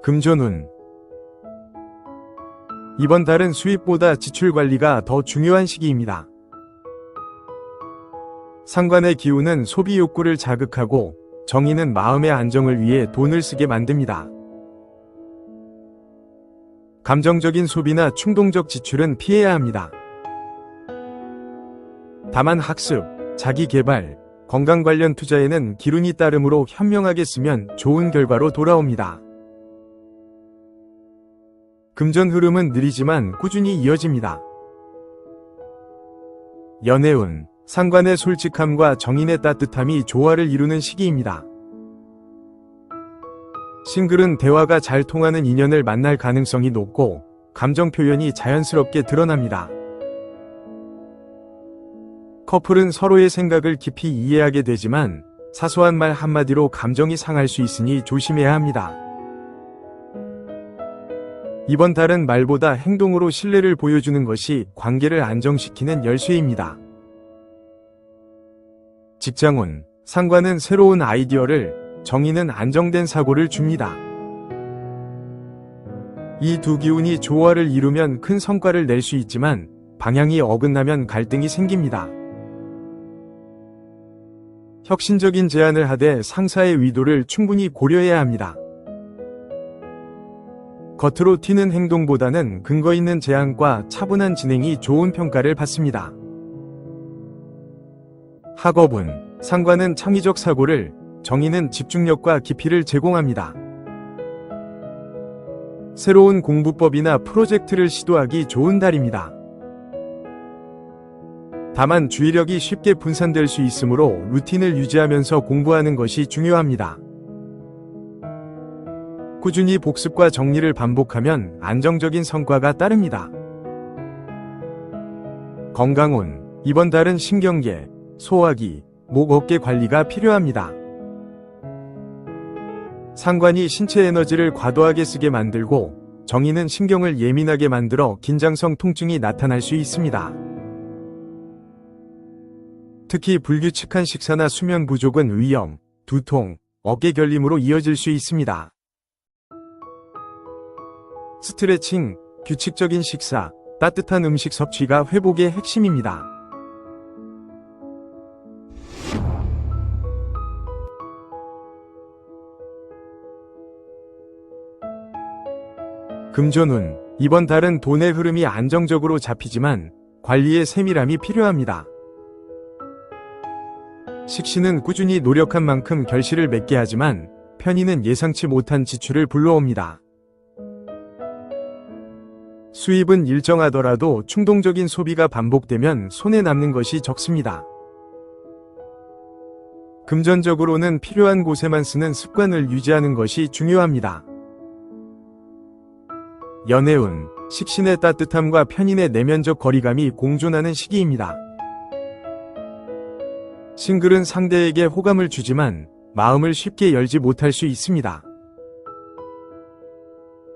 금전운. 이번 달은 수입보다 지출 관리가 더 중요한 시기입니다. 상관의 기운은 소비 욕구를 자극하고 정인은 마음의 안정을 위해 돈을 쓰게 만듭니다. 감정적인 소비나 충동적 지출은 피해야 합니다. 다만 학습, 자기 개발, 건강 관련 투자에는 기운이 따르므로 현명하게 쓰면 좋은 결과로 돌아옵니다. 금전 흐름은 느리지만 꾸준히 이어집니다. 연애운. 상관의 솔직함과 정인의 따뜻함이 조화를 이루는 시기입니다. 싱글은 대화가 잘 통하는 인연을 만날 가능성이 높고 감정 표현이 자연스럽게 드러납니다. 커플은 서로의 생각을 깊이 이해하게 되지만 사소한 말 한마디로 감정이 상할 수 있으니 조심해야 합니다. 이번 달은 말보다 행동으로 신뢰를 보여주는 것이 관계를 안정시키는 열쇠입니다. 직장운. 상관은 새로운 아이디어를, 정인은 안정된 사고를 줍니다. 이 두 기운이 조화를 이루면 큰 성과를 낼 수 있지만 방향이 어긋나면 갈등이 생깁니다. 혁신적인 제안을 하되 상사의 의도를 충분히 고려해야 합니다. 겉으로 튀는 행동보다는 근거 있는 제안과 차분한 진행이 좋은 평가를 받습니다. 학업운. 상관은 창의적 사고를, 정인은 집중력과 깊이를 제공합니다. 새로운 공부법이나 프로젝트를 시도하기 좋은 달입니다. 다만 주의력이 쉽게 분산될 수 있으므로 루틴을 유지하면서 공부하는 것이 중요합니다. 꾸준히 복습과 정리를 반복하면 안정적인 성과가 따릅니다. 건강운. 이번 달은 신경계, 소화기, 목 어깨 관리가 필요합니다. 상관이 신체 에너지를 과도하게 쓰게 만들고 정인은 신경을 예민하게 만들어 긴장성 통증이 나타날 수 있습니다. 특히 불규칙한 식사나 수면 부족은 위염, 두통, 어깨 결림으로 이어질 수 있습니다. 스트레칭, 규칙적인 식사, 따뜻한 음식 섭취가 회복의 핵심입니다. 금전운. 이번 달은 돈의 흐름이 안정적으로 잡히지만 관리에 세밀함이 필요합니다. 식신은 꾸준히 노력한 만큼 결실을 맺게 하지만 편인은 예상치 못한 지출을 불러옵니다. 수입은 일정하더라도 충동적인 소비가 반복되면 손에 남는 것이 적습니다. 금전적으로는 필요한 곳에만 쓰는 습관을 유지하는 것이 중요합니다. 연애운. 식신의 따뜻함과 편인의 내면적 거리감이 공존하는 시기입니다. 싱글은 상대에게 호감을 주지만 마음을 쉽게 열지 못할 수 있습니다.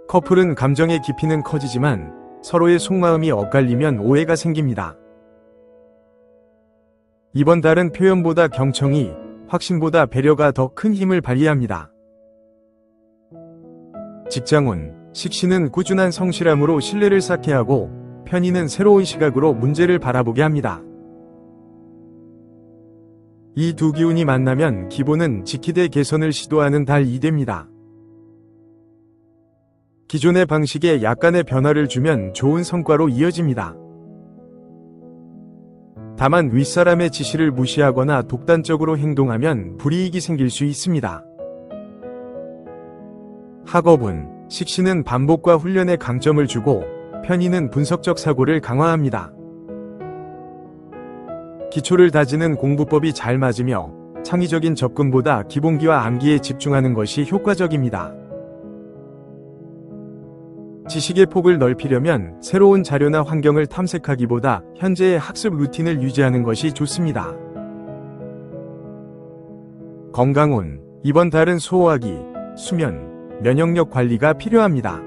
커플은 감정의 깊이는 커지지만 서로의 속마음이 엇갈리면 오해가 생깁니다. 이번 달은 표현보다 경청이, 확신보다 배려가 더 큰 힘을 발휘합니다. 직장운. 식신은 꾸준한 성실함으로 신뢰를 쌓게 하고 편인은 새로운 시각으로 문제를 바라보게 합니다. 이 두 기운이 만나면 기본은 지키되 개선을 시도하는 달이 됩니다. 기존의 방식에 약간의 변화를 주면 좋은 성과로 이어집니다. 다만 윗사람의 지시를 무시하거나 독단적으로 행동하면 불이익이 생길 수 있습니다. 학업운. 식신은 반복과 훈련에 강점을 주고 편인은 분석적 사고를 강화합니다. 기초를 다지는 공부법이 잘 맞으며 창의적인 접근보다 기본기와 암기에 집중하는 것이 효과적입니다. 지식의 폭을 넓히려면 새로운 자료나 환경을 탐색하기보다 현재의 학습 루틴을 유지하는 것이 좋습니다. 건강운. 이번 달은 소화기, 수면, 면역력 관리가 필요합니다.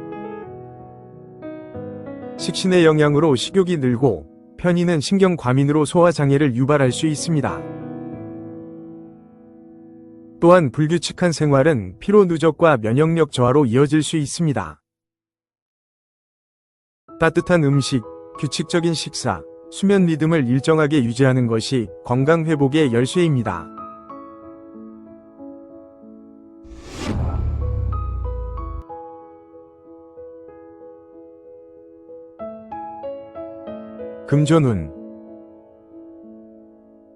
식신의 영향으로 식욕이 늘고 편인은 신경 과민으로 소화장애를 유발할 수 있습니다. 또한 불규칙한 생활은 피로 누적과 면역력 저하로 이어질 수 있습니다. 따뜻한 음식, 규칙적인 식사, 수면 리듬을 일정하게 유지하는 것이 건강 회복의 열쇠입니다. 금전운.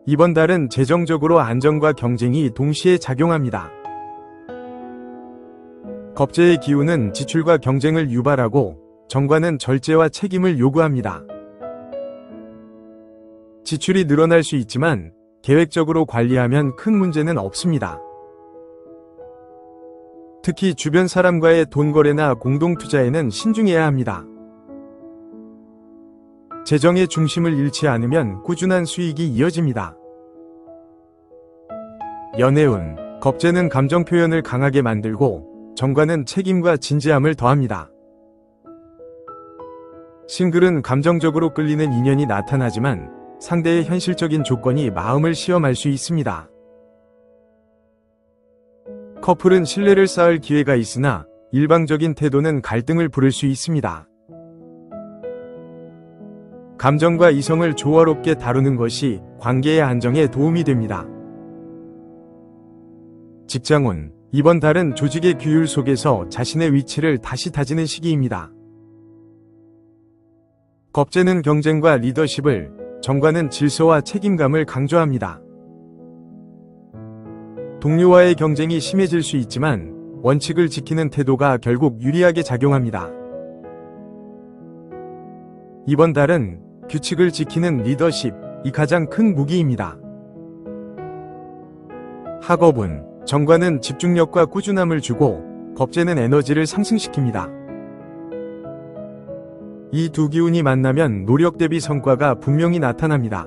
이번 달은 재정적으로 안정과 경쟁이 동시에 작용합니다. 겁재의 기운은 지출과 경쟁을 유발하고 정관은 절제와 책임을 요구합니다. 지출이 늘어날 수 있지만 계획적으로 관리하면 큰 문제는 없습니다. 특히 주변 사람과의 돈 거래나 공동 투자에는 신중해야 합니다. 재정의 중심을 잃지 않으면 꾸준한 수익이 이어집니다. 연애운. 겁재는 감정 표현을 강하게 만들고 정관은 책임과 진지함을 더합니다. 싱글은 감정적으로 끌리는 인연이 나타나지만 상대의 현실적인 조건이 마음을 시험할 수 있습니다. 커플은 신뢰를 쌓을 기회가 있으나 일방적인 태도는 갈등을 부를 수 있습니다. 감정과 이성을 조화롭게 다루는 것이 관계의 안정에 도움이 됩니다. 직장운. 이번 달은 조직의 규율 속에서 자신의 위치를 다시 다지는 시기입니다. 겁재는 경쟁과 리더십을, 정관은 질서와 책임감을 강조합니다. 동료와의 경쟁이 심해질 수 있지만 원칙을 지키는 태도가 결국 유리하게 작용합니다. 이번 달은 규칙을 지키는 리더십이 가장 큰 무기입니다. 학업운. 정관은 집중력과 꾸준함을 주고 겁재는 에너지를 상승시킵니다. 이 두 기운이 만나면 노력 대비 성과가 분명히 나타납니다.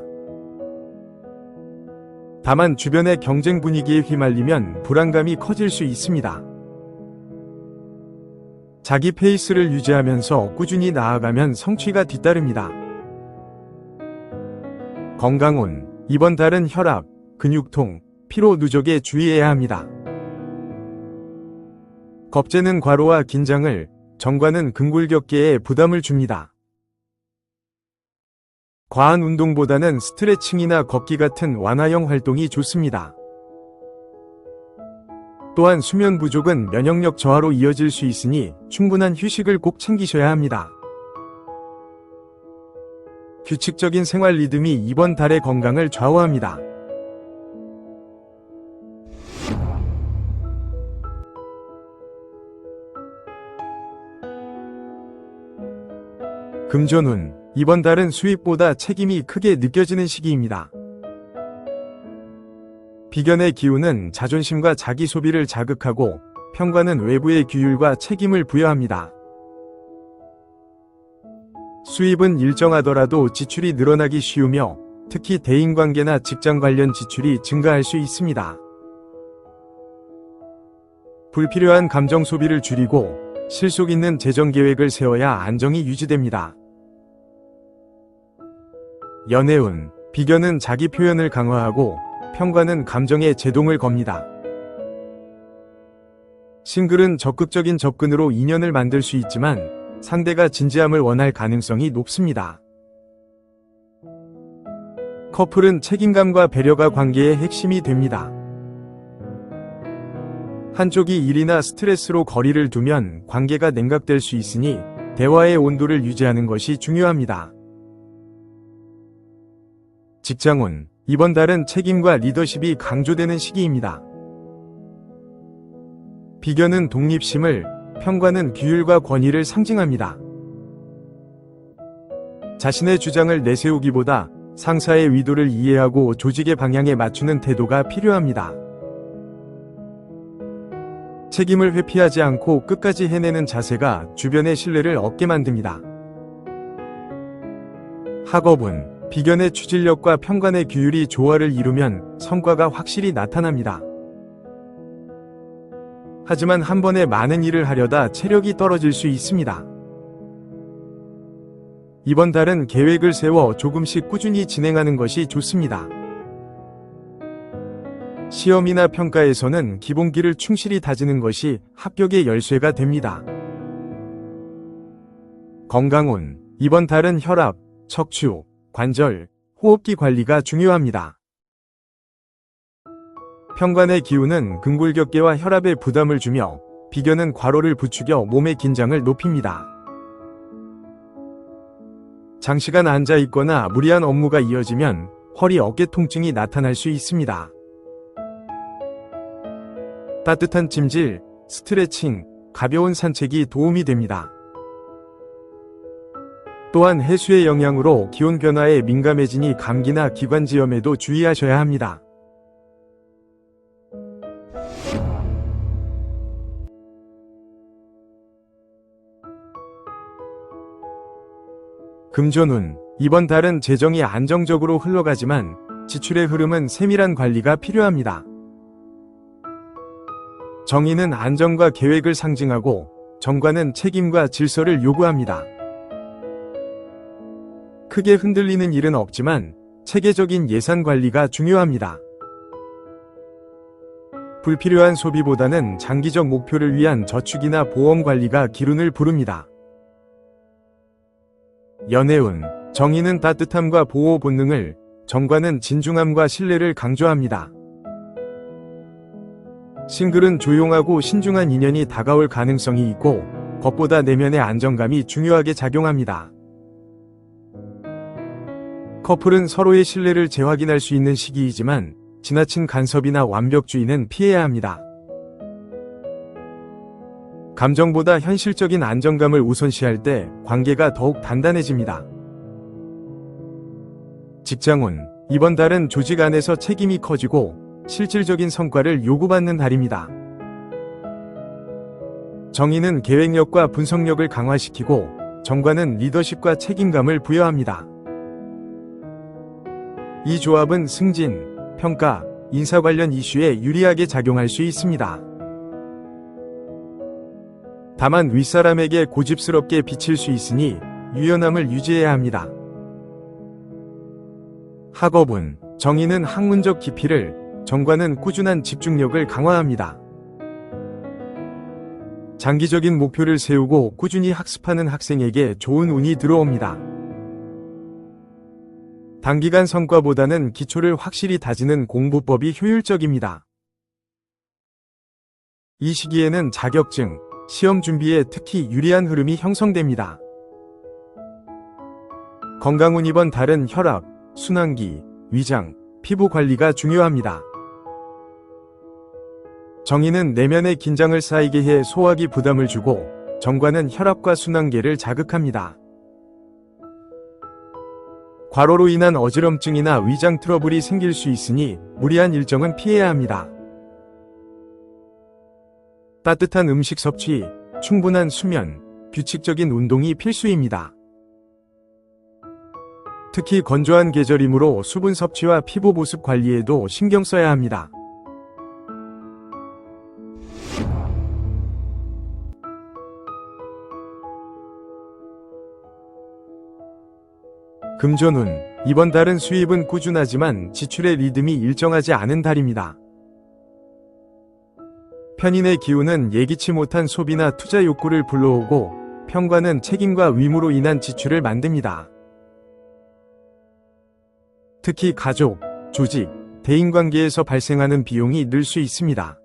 다만 주변의 경쟁 분위기에 휘말리면 불안감이 커질 수 있습니다. 자기 페이스를 유지하면서 꾸준히 나아가면 성취가 뒤따릅니다. 건강운. 이번 달은 혈압, 근육통, 피로 누적에 주의해야 합니다. 겁재는 과로와 긴장을, 정관은 근골격계에 부담을 줍니다. 과한 운동보다는 스트레칭이나 걷기 같은 완화형 활동이 좋습니다. 또한 수면 부족은 면역력 저하로 이어질 수 있으니 충분한 휴식을 꼭 챙기셔야 합니다. 규칙적인 생활 리듬이 이번 달의 건강을 좌우합니다. 금전운. 이번 달은 수입보다 책임이 크게 느껴지는 시기입니다. 비견의 기운은 자존심과 자기 소비를 자극하고 편관은 외부의 규율과 책임을 부여합니다. 수입은 일정하더라도 지출이 늘어나기 쉬우며 특히 대인관계나 직장 관련 지출이 증가할 수 있습니다. 불필요한 감정 소비를 줄이고 실속 있는 재정 계획을 세워야 안정이 유지됩니다. 연애운. 비견은 자기 표현을 강화하고 편관은 감정에 제동을 겁니다. 싱글은 적극적인 접근으로 인연을 만들 수 있지만 상대가 진지함을 원할 가능성이 높습니다. 커플은 책임감과 배려가 관계의 핵심이 됩니다. 한쪽이 일이나 스트레스로 거리를 두면 관계가 냉각될 수 있으니 대화의 온도를 유지하는 것이 중요합니다. 직장운. 이번 달은 책임과 리더십이 강조되는 시기입니다. 비견은 독립심을, 편관은 규율과 권위를 상징합니다. 자신의 주장을 내세우기보다 상사의 의도를 이해하고 조직의 방향에 맞추는 태도가 필요합니다. 책임을 회피하지 않고 끝까지 해내는 자세가 주변의 신뢰를 얻게 만듭니다. 학업운. 비견의 추진력과 편관의 규율이 조화를 이루면 성과가 확실히 나타납니다. 하지만 한 번에 많은 일을 하려다 체력이 떨어질 수 있습니다. 이번 달은 계획을 세워 조금씩 꾸준히 진행하는 것이 좋습니다. 시험이나 평가에서는 기본기를 충실히 다지는 것이 합격의 열쇠가 됩니다. 건강운. 이번 달은 혈압, 척추, 관절, 호흡기 관리가 중요합니다. 편관의 기운은 근골격계와 혈압에 부담을 주며 비견은 과로를 부추겨 몸의 긴장을 높입니다. 장시간 앉아 있거나 무리한 업무가 이어지면 허리 어깨 통증이 나타날 수 있습니다. 따뜻한 찜질, 스트레칭, 가벼운 산책이 도움이 됩니다. 또한 해수의 영향으로 기온 변화에 민감해지니 감기나 기관지염에도 주의하셔야 합니다. 금전운. 이번 달은 재정이 안정적으로 흘러가지만 지출의 흐름은 세밀한 관리가 필요합니다. 정의는 안정과 계획을 상징하고 정관은 책임과 질서를 요구합니다. 크게 흔들리는 일은 없지만 체계적인 예산 관리가 중요합니다. 불필요한 소비보다는 장기적 목표를 위한 저축이나 보험 관리가 기운을 부릅니다. 연애운. 정의는 따뜻함과 보호 본능을, 정관은 진중함과 신뢰를 강조합니다. 싱글은 조용하고 신중한 인연이 다가올 가능성이 있고 겉보다 내면의 안정감이 중요하게 작용합니다. 커플은 서로의 신뢰를 재확인할 수 있는 시기이지만 지나친 간섭이나 완벽주의는 피해야 합니다. 감정보다 현실적인 안정감을 우선시할 때 관계가 더욱 단단해집니다. 직장운. 이번 달은 조직 안에서 책임이 커지고 실질적인 성과를 요구받는 달입니다. 정의는 계획력과 분석력을 강화시키고 정관은 리더십과 책임감을 부여합니다. 이 조합은 승진, 평가, 인사 관련 이슈에 유리하게 작용할 수 있습니다. 다만 윗사람에게 고집스럽게 비칠 수 있으니 유연함을 유지해야 합니다. 학업운. 정의는 학문적 깊이를, 정관은 꾸준한 집중력을 강화합니다. 장기적인 목표를 세우고 꾸준히 학습하는 학생에게 좋은 운이 들어옵니다. 단기간 성과보다는 기초를 확실히 다지는 공부법이 효율적입니다. 이 시기에는 자격증, 시험 준비에 특히 유리한 흐름이 형성됩니다. 건강운. 이번 달은 혈압, 순환기, 위장, 피부 관리가 중요합니다. 정의는 내면의 긴장을 쌓이게 해 소화기 부담을 주고 정관은 혈압과 순환계를 자극합니다. 과로로 인한 어지럼증이나 위장 트러블이 생길 수 있으니 무리한 일정은 피해야 합니다. 따뜻한 음식 섭취, 충분한 수면, 규칙적인 운동이 필수입니다. 특히 건조한 계절이므로 수분 섭취와 피부 보습 관리에도 신경 써야 합니다. 금전운. 이번 달은 수입은 꾸준하지만 지출의 리듬이 일정하지 않은 달입니다. 편인의 기운은 예기치 못한 소비나 투자 욕구를 불러오고 편관은 책임과 의무로 인한 지출을 만듭니다. 특히 가족, 조직, 대인관계에서 발생하는 비용이 늘 수 있습니다.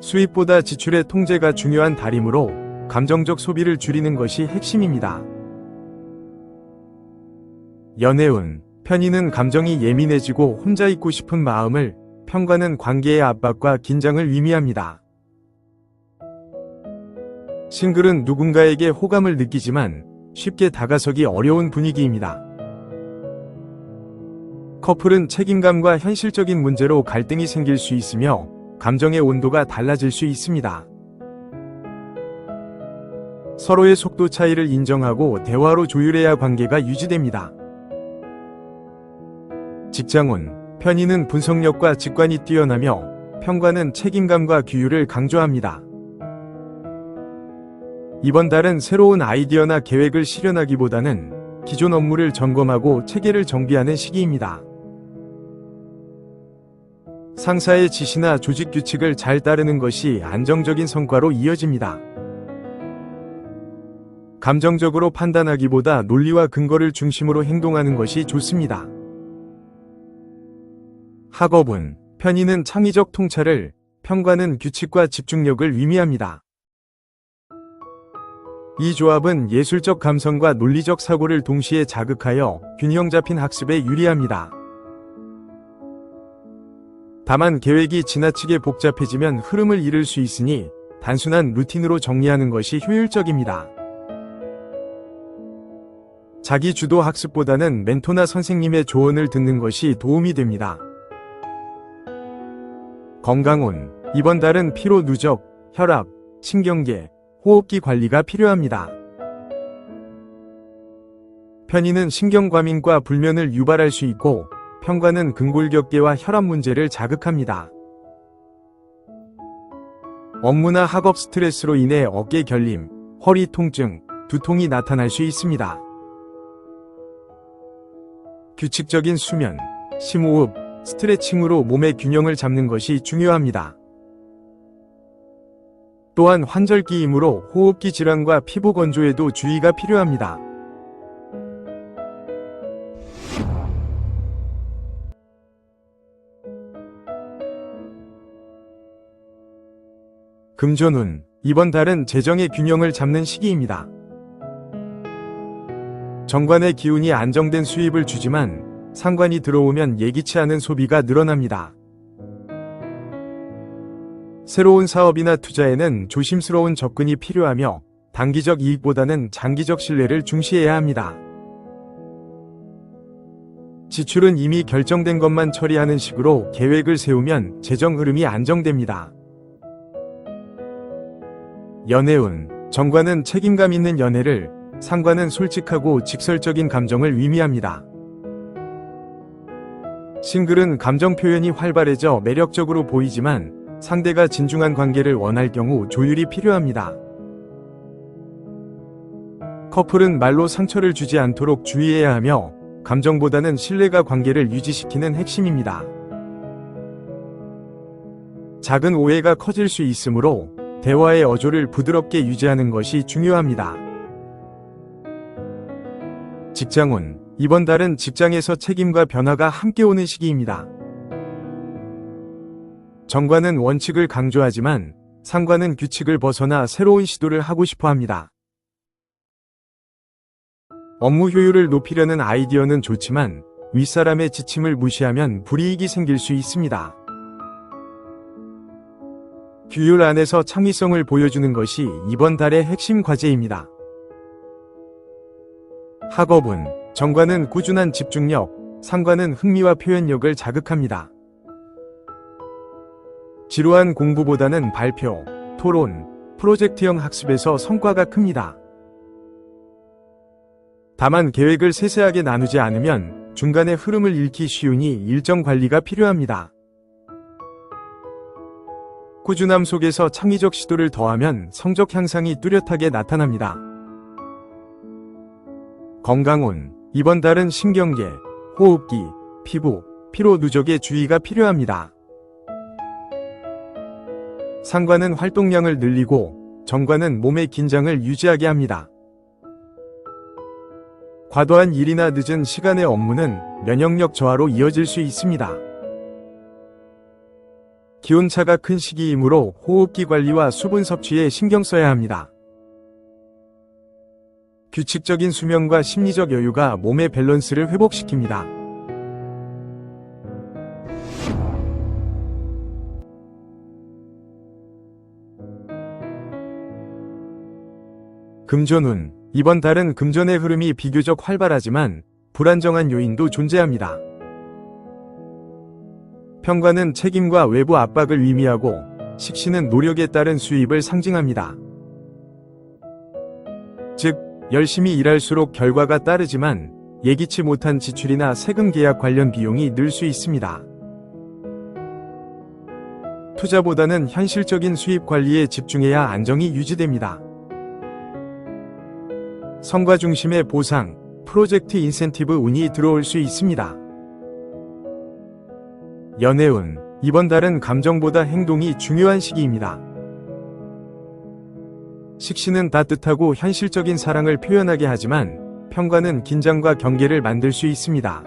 수입보다 지출의 통제가 중요한 달이므로 감정적 소비를 줄이는 것이 핵심입니다. 연애운. 편인은 감정이 예민해지고 혼자 있고 싶은 마음을, 편관은 관계의 압박과 긴장을 의미합니다. 싱글은 누군가에게 호감을 느끼지만 쉽게 다가서기 어려운 분위기입니다. 커플은 책임감과 현실적인 문제로 갈등이 생길 수 있으며 감정의 온도가 달라질 수 있습니다. 서로의 속도 차이를 인정하고 대화로 조율해야 관계가 유지됩니다. 직장운. 편인은 분석력과 직관이 뛰어나며 편관은 책임감과 규율을 강조합니다. 이번 달은 새로운 아이디어나 계획을 실현하기보다는 기존 업무를 점검하고 체계를 정비하는 시기입니다. 상사의 지시나 조직 규칙을 잘 따르는 것이 안정적인 성과로 이어집니다. 감정적으로 판단하기보다 논리와 근거를 중심으로 행동하는 것이 좋습니다. 학업운, 편의는 창의적 통찰을, 평관은 규칙과 집중력을 의미합니다. 이 조합은 예술적 감성과 논리적 사고를 동시에 자극하여 균형 잡힌 학습에 유리합니다. 다만 계획이 지나치게 복잡해지면 흐름을 잃을 수 있으니 단순한 루틴으로 정리하는 것이 효율적입니다. 자기 주도 학습보다는 멘토나 선생님의 조언을 듣는 것이 도움이 됩니다. 건강운, 이번 달은 피로 누적, 혈압, 신경계, 호흡기 관리가 필요합니다. 편의는 신경과민과 불면을 유발할 수 있고 평관은 근골격계와 혈압 문제를 자극합니다. 업무나 학업 스트레스로 인해 어깨 결림, 허리 통증, 두통이 나타날 수 있습니다. 규칙적인 수면, 심호흡, 스트레칭으로 몸의 균형을 잡는 것이 중요합니다. 또한 환절기이므로 호흡기 질환과 피부 건조에도 주의가 필요합니다. 금전운, 이번 달은 재정의 균형을 잡는 시기입니다. 정관의 기운이 안정된 수입을 주지만 상관이 들어오면 예기치 않은 소비가 늘어납니다. 새로운 사업이나 투자에는 조심스러운 접근이 필요하며 단기적 이익보다는 장기적 신뢰를 중시해야 합니다. 지출은 이미 결정된 것만 처리하는 식으로 계획을 세우면 재정 흐름이 안정됩니다. 연애운, 정관은 책임감 있는 연애를, 상관은 솔직하고 직설적인 감정을 의미합니다. 싱글은 감정 표현이 활발해져 매력적으로 보이지만 상대가 진중한 관계를 원할 경우 조율이 필요합니다. 커플은 말로 상처를 주지 않도록 주의해야 하며 감정보다는 신뢰가 관계를 유지시키는 핵심입니다. 작은 오해가 커질 수 있으므로 대화의 어조를 부드럽게 유지하는 것이 중요합니다. 직장운, 이번 달은 직장에서 책임과 변화가 함께 오는 시기입니다. 정관은 원칙을 강조하지만 상관은 규칙을 벗어나 새로운 시도를 하고 싶어 합니다. 업무 효율을 높이려는 아이디어는 좋지만 윗사람의 지침을 무시하면 불이익이 생길 수 있습니다. 규율 안에서 창의성을 보여주는 것이 이번 달의 핵심 과제입니다. 학업운, 정관은 꾸준한 집중력, 상관은 흥미와 표현력을 자극합니다. 지루한 공부보다는 발표, 토론, 프로젝트형 학습에서 성과가 큽니다. 다만 계획을 세세하게 나누지 않으면 중간에 흐름을 잃기 쉬우니 일정 관리가 필요합니다. 꾸준함 속에서 창의적 시도를 더하면 성적 향상이 뚜렷하게 나타납니다. 건강운, 이번 달은 신경계, 호흡기, 피부, 피로 누적에 주의가 필요합니다. 상관은 활동량을 늘리고 정관은 몸의 긴장을 유지하게 합니다. 과도한 일이나 늦은 시간의 업무는 면역력 저하로 이어질 수 있습니다. 기온차가 큰 시기이므로 호흡기 관리와 수분 섭취에 신경 써야 합니다. 규칙적인 수면과 심리적 여유가 몸의 밸런스를 회복시킵니다. 금전운, 이번 달은 금전의 흐름이 비교적 활발하지만 불안정한 요인도 존재합니다. 평관은 책임과 외부 압박을 의미하고 식신은 노력에 따른 수입을 상징합니다. 즉, 열심히 일할수록 결과가 따르지만 예기치 못한 지출이나 세금 계약 관련 비용이 늘 수 있습니다. 투자보다는 현실적인 수입 관리에 집중해야 안정이 유지됩니다. 성과 중심의 보상, 프로젝트 인센티브 운이 들어올 수 있습니다. 연애운, 이번 달은 감정보다 행동이 중요한 시기입니다. 식신은 따뜻하고 현실적인 사랑을 표현하게 하지만 편관은 긴장과 경계를 만들 수 있습니다.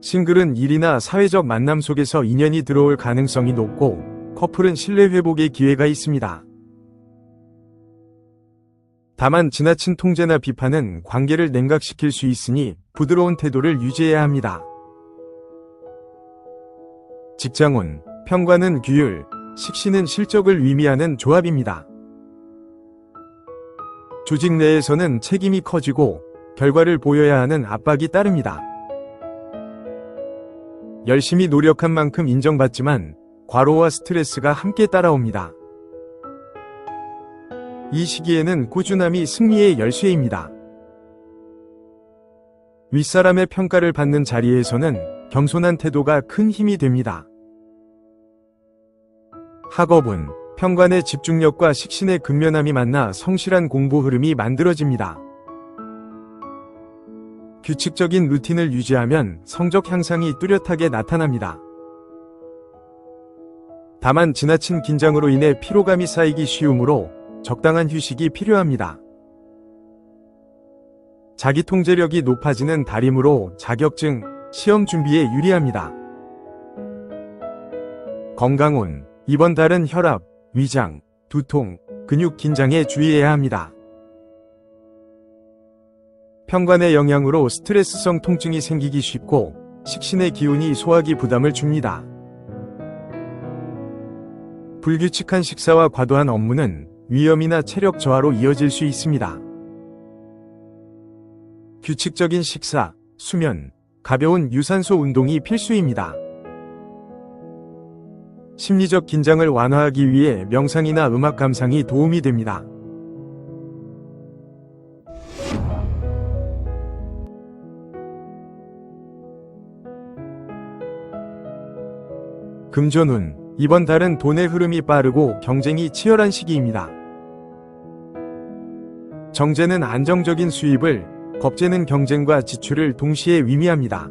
싱글은 일이나 사회적 만남 속에서 인연이 들어올 가능성이 높고 커플은 신뢰 회복의 기회가 있습니다. 다만 지나친 통제나 비판은 관계를 냉각시킬 수 있으니 부드러운 태도를 유지해야 합니다. 직장운, 편관은 규율, 식신은 실적을 의미하는 조합입니다. 조직 내에서는 책임이 커지고 결과를 보여야 하는 압박이 따릅니다. 열심히 노력한 만큼 인정받지만 과로와 스트레스가 함께 따라옵니다. 이 시기에는 꾸준함이 승리의 열쇠입니다. 윗사람의 평가를 받는 자리에서는 겸손한 태도가 큰 힘이 됩니다. 학업은 편관의 집중력과 식신의 근면함이 만나 성실한 공부 흐름이 만들어집니다. 규칙적인 루틴을 유지하면 성적 향상이 뚜렷하게 나타납니다. 다만 지나친 긴장으로 인해 피로감이 쌓이기 쉬우므로 적당한 휴식이 필요합니다. 자기 통제력이 높아지는 달이므로 자격증, 시험 준비에 유리합니다. 건강운, 이번 달은 혈압, 위장, 두통, 근육 긴장에 주의해야 합니다. 편관의 영향으로 스트레스성 통증이 생기기 쉽고 식신의 기운이 소화기 부담을 줍니다. 불규칙한 식사와 과도한 업무는 위염이나 체력 저하로 이어질 수 있습니다. 규칙적인 식사, 수면, 가벼운 유산소 운동이 필수입니다. 심리적 긴장을 완화하기 위해 명상이나 음악 감상이 도움이 됩니다. 금전운, 이번 달은 돈의 흐름이 빠르고 경쟁이 치열한 시기입니다. 정제는 안정적인 수입을, 겁재는 경쟁과 지출을 동시에 의미합니다.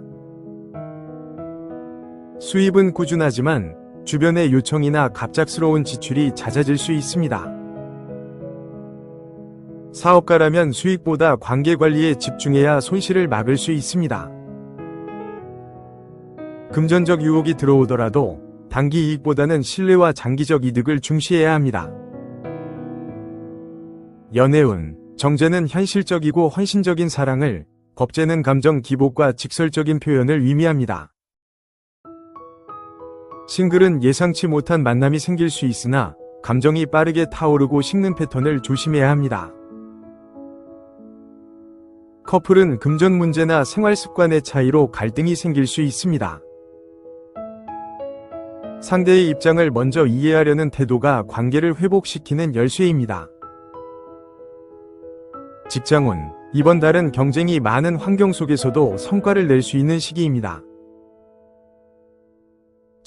수입은 꾸준하지만 주변의 요청이나 갑작스러운 지출이 잦아질 수 있습니다. 사업가라면 수익보다 관계 관리에 집중해야 손실을 막을 수 있습니다. 금전적 유혹이 들어오더라도 단기 이익보다는 신뢰와 장기적 이득을 중시해야 합니다. 연애운, 정제는 현실적이고 헌신적인 사랑을, 겁재는 감정 기복과 직설적인 표현을 의미합니다. 싱글은 예상치 못한 만남이 생길 수 있으나 감정이 빠르게 타오르고 식는 패턴을 조심해야 합니다. 커플은 금전 문제나 생활 습관의 차이로 갈등이 생길 수 있습니다. 상대의 입장을 먼저 이해하려는 태도가 관계를 회복시키는 열쇠입니다. 직장운, 이번 달은 경쟁이 많은 환경 속에서도 성과를 낼 수 있는 시기입니다.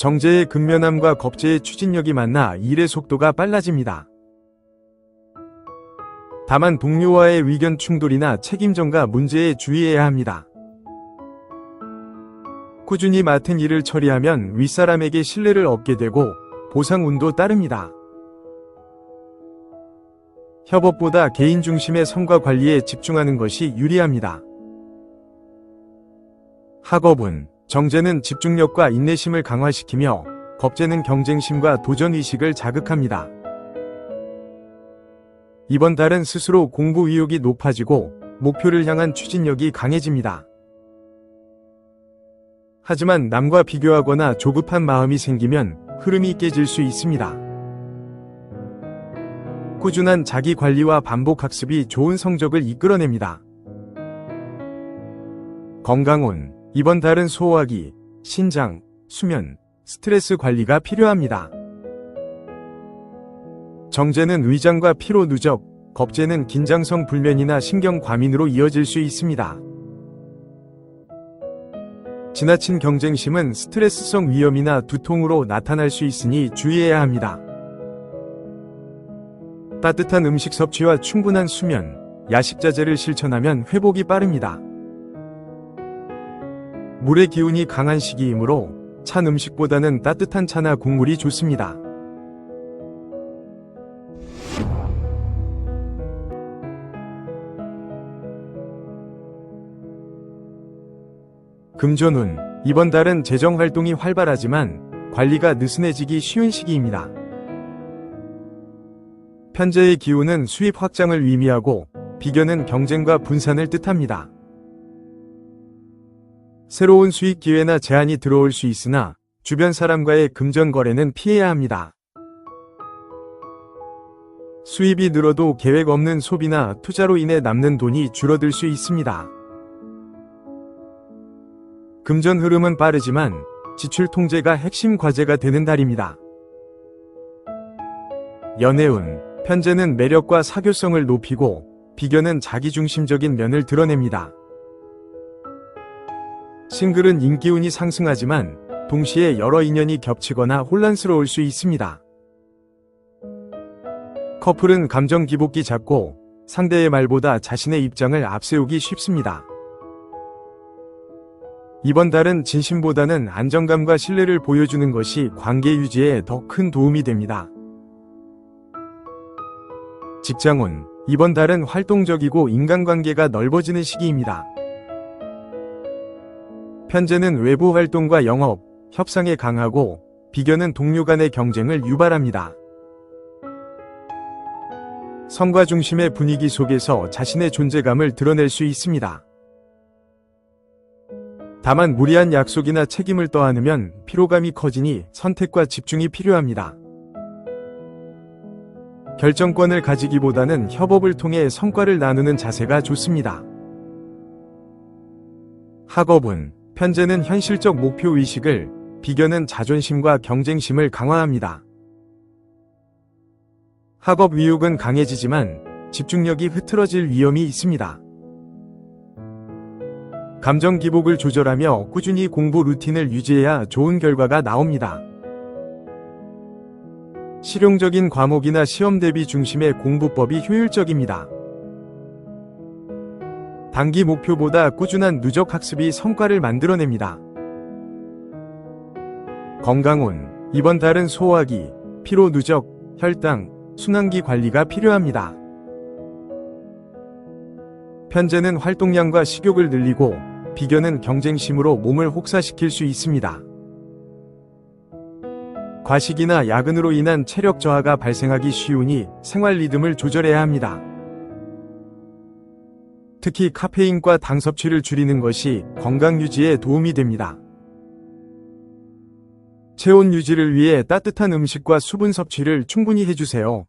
정제의 근면함과 겁재의 추진력이 만나 일의 속도가 빨라집니다. 다만 동료와의 의견 충돌이나 책임전가 문제에 주의해야 합니다. 꾸준히 맡은 일을 처리하면 윗사람에게 신뢰를 얻게 되고 보상운도 따릅니다. 협업보다 개인 중심의 성과 관리에 집중하는 것이 유리합니다. 학업은, 정제는 집중력과 인내심을 강화시키며 겁재는 경쟁심과 도전의식을 자극합니다. 이번 달은 스스로 공부 의욕이 높아지고 목표를 향한 추진력이 강해집니다. 하지만 남과 비교하거나 조급한 마음이 생기면 흐름이 깨질 수 있습니다. 꾸준한 자기 관리와 반복 학습이 좋은 성적을 이끌어냅니다. 건강운, 이번 달은 소화기, 신장, 수면, 스트레스 관리가 필요합니다. 정제는 위장과 피로 누적, 겁재는 긴장성 불면이나 신경 과민으로 이어질 수 있습니다. 지나친 경쟁심은 스트레스성 위염이나 두통으로 나타날 수 있으니 주의해야 합니다. 따뜻한 음식 섭취와 충분한 수면, 야식자제를 실천하면 회복이 빠릅니다. 물의 기운이 강한 시기이므로 찬 음식보다는 따뜻한 차나 국물이 좋습니다. 금전운. 이번 달은 재정 활동이 활발하지만 관리가 느슨해지기 쉬운 시기입니다. 편재의 기운은 수입 확장을 의미하고 비견은 경쟁과 분산을 뜻합니다. 새로운 수익 기회나 제안이 들어올 수 있으나 주변 사람과의 금전 거래는 피해야 합니다. 수입이 늘어도 계획 없는 소비나 투자로 인해 남는 돈이 줄어들 수 있습니다. 금전 흐름은 빠르지만 지출 통제가 핵심 과제가 되는 달입니다. 연애운. 편재는 매력과 사교성을 높이고 비견은 자기중심적인 면을 드러냅니다. 싱글은 인기운이 상승하지만 동시에 여러 인연이 겹치거나 혼란스러울 수 있습니다. 커플은 감정 기복기 잦고 상대의 말보다 자신의 입장을 앞세우기 쉽습니다. 이번 달은 진심보다는 안정감과 신뢰를 보여주는 것이 관계 유지에 더 큰 도움이 됩니다. 직장운. 이번 달은 활동적이고 인간관계가 넓어지는 시기입니다. 편재는 외부 활동과 영업, 협상에 강하고 비견은 동료 간의 경쟁을 유발합니다. 성과 중심의 분위기 속에서 자신의 존재감을 드러낼 수 있습니다. 다만 무리한 약속이나 책임을 떠안으면 피로감이 커지니 선택과 집중이 필요합니다. 결정권을 가지기보다는 협업을 통해 성과를 나누는 자세가 좋습니다. 학업운. 편재는 현실적 목표 의식을, 비견은 자존심과 경쟁심을 강화합니다. 학업 의욕은 강해지지만 집중력이 흐트러질 위험이 있습니다. 감정 기복을 조절하며 꾸준히 공부 루틴을 유지해야 좋은 결과가 나옵니다. 실용적인 과목이나 시험 대비 중심의 공부법이 효율적입니다. 단기 목표보다 꾸준한 누적 학습이 성과를 만들어냅니다. 건강운. 이번 달은 소화기, 피로 누적, 혈당, 순환기 관리가 필요합니다. 편재는 활동량과 식욕을 늘리고 비견은 경쟁심으로 몸을 혹사시킬 수 있습니다. 과식이나 야근으로 인한 체력 저하가 발생하기 쉬우니 생활 리듬을 조절해야 합니다. 특히 카페인과 당 섭취를 줄이는 것이 건강 유지에 도움이 됩니다. 체온 유지를 위해 따뜻한 음식과 수분 섭취를 충분히 해주세요.